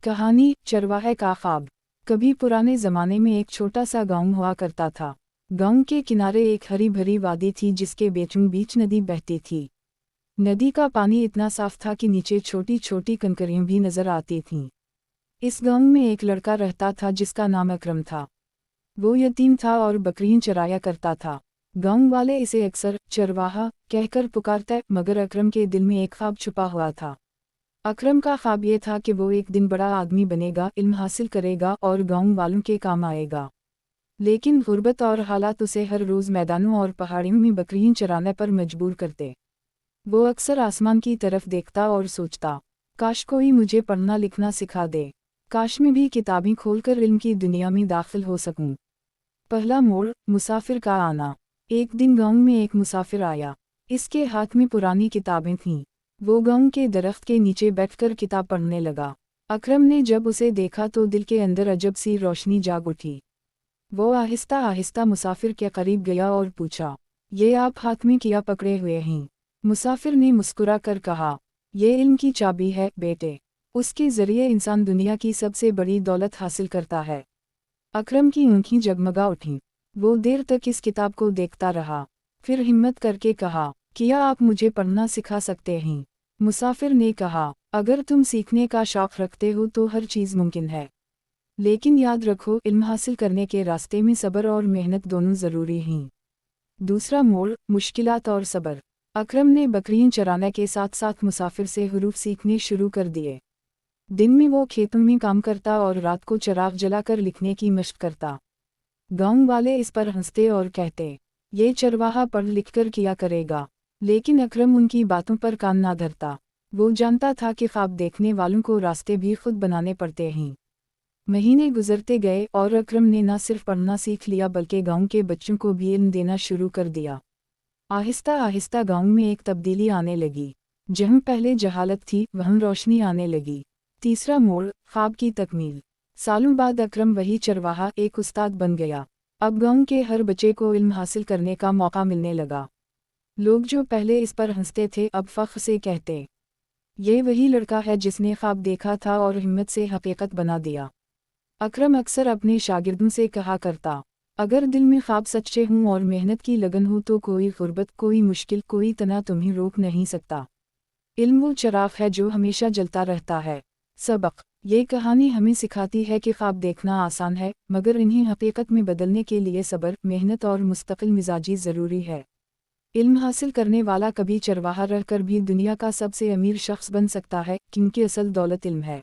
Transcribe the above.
कहानी चरवाहे का ख्वाब। कभी पुराने ज़माने में एक छोटा सा गांव हुआ करता था। गांव के किनारे एक हरी भरी वादी थी जिसके बीचों बीच नदी बहती थी। नदी का पानी इतना साफ था कि नीचे छोटी छोटी कंकरियां भी नजर आती थीं। इस गांव में एक लड़का रहता था जिसका नाम अकरम था। वो यतीम था और बकरियां चराया करता था। गांव वाले इसे अक्सर चरवाहा कहकर पुकारते, मगर अकरम के दिल में एक ख्वाब छुपा हुआ था। अकरम का ख्वाब ये था कि वो एक दिन बड़ा आदमी बनेगा, इल्म हासिल करेगा और गांव वालों के काम आएगा। लेकिन गुर्बत और हालात उसे हर रोज़ मैदानों और पहाड़ियों में बकरियां चराने पर मजबूर करते। वो अक्सर आसमान की तरफ देखता और सोचता, काश कोई मुझे पढ़ना लिखना सिखा दे। काश मैं भी किताबें खोलकर इल्म की दुनिया में दाखिल हो सकूं। पहला मोड़, मुसाफिर का आना। एक दिन गांव में एक मुसाफिर आया। इसके हाथ में पुरानी किताबें थीं। वो गांव के दरख्त के नीचे बैठकर किताब पढ़ने लगा। अकरम ने जब उसे देखा तो दिल के अंदर अजब सी रोशनी जाग उठी। वो आहिस्ता आहिस्ता मुसाफिर के करीब गया और पूछा, ये आप हाथ में क्या पकड़े हुए हैं? मुसाफिर ने मुस्कुरा कर कहा, ये इल्म की चाबी है बेटे। उसके ज़रिए इंसान दुनिया की सबसे बड़ी दौलत हासिल करता है। अकरम की आँखें जगमगा उठीं। वो देर तक इस किताब को देखता रहा, फिर हिम्मत करके कहा, क्या आप मुझे पढ़ना सिखा सकते हैं? मुसाफिर ने कहा, अगर तुम सीखने का शौक़ रखते हो तो हर चीज़ मुमकिन है। लेकिन याद रखो, इल्म हासिल करने के रास्ते में सब्र और मेहनत दोनों ज़रूरी हैं। दूसरा मोड़, मुश्किलात और सब्र। अकरम ने बकरियां चराने के साथ साथ मुसाफिर से हुरूफ सीखने शुरू कर दिए। दिन में वो खेतों में काम करता और रात को चिराग जलाकर लिखने की मशक करता। गांव वाले इस पर हंसते और कहते, ये चरवाहा पढ़ लिख कर किया करेगा। लेकिन अकरम उनकी बातों पर कान ना धरता। वो जानता था कि ख्वाब देखने वालों को रास्ते भी खुद बनाने पड़ते हैं। महीने गुजरते गए और अकरम ने न सिर्फ पढ़ना सीख लिया बल्कि गांव के बच्चों को भी इल्म देना शुरू कर दिया। आहिस्ता आहिस्ता गांव में एक तब्दीली आने लगी। जहाँ पहले जहालत थी वहाँ रोशनी आने लगी। तीसरा मोड़, ख्वाब की तकमील। सालों बाद अकरम वही चरवाहा एक उस्ताद बन गया। अब गांव के हर बच्चे को इल्म हासिल करने का मौका मिलने लगा। लोग जो पहले इस पर हंसते थे अब फ़ख्र से कहते, ये वही लड़का है जिसने ख्वाब देखा था और हिम्मत से हकीकत बना दिया। अकरम अक्सर अपने शागिर्दों से कहा करता, अगर दिल में ख्वाब सच्चे हों और मेहनत की लगन हो तो कोई गुर्बत, कोई मुश्किल, कोई तनाव तुम्हें रोक नहीं सकता। इल्म वो चिराग है जो हमेशा जलता रहता है। सबक, ये कहानी हमें सिखाती है कि ख्वाब देखना आसान है, मगर इन्हें हकीकत में बदलने के लिए सब्र, मेहनत और मुस्तकिल मिजाजी ज़रूरी है। इल्म हासिल करने वाला कभी चरवाहा रहकर भी दुनिया का सबसे अमीर शख्स बन सकता है, क्योंकि असल दौलत इल्म है।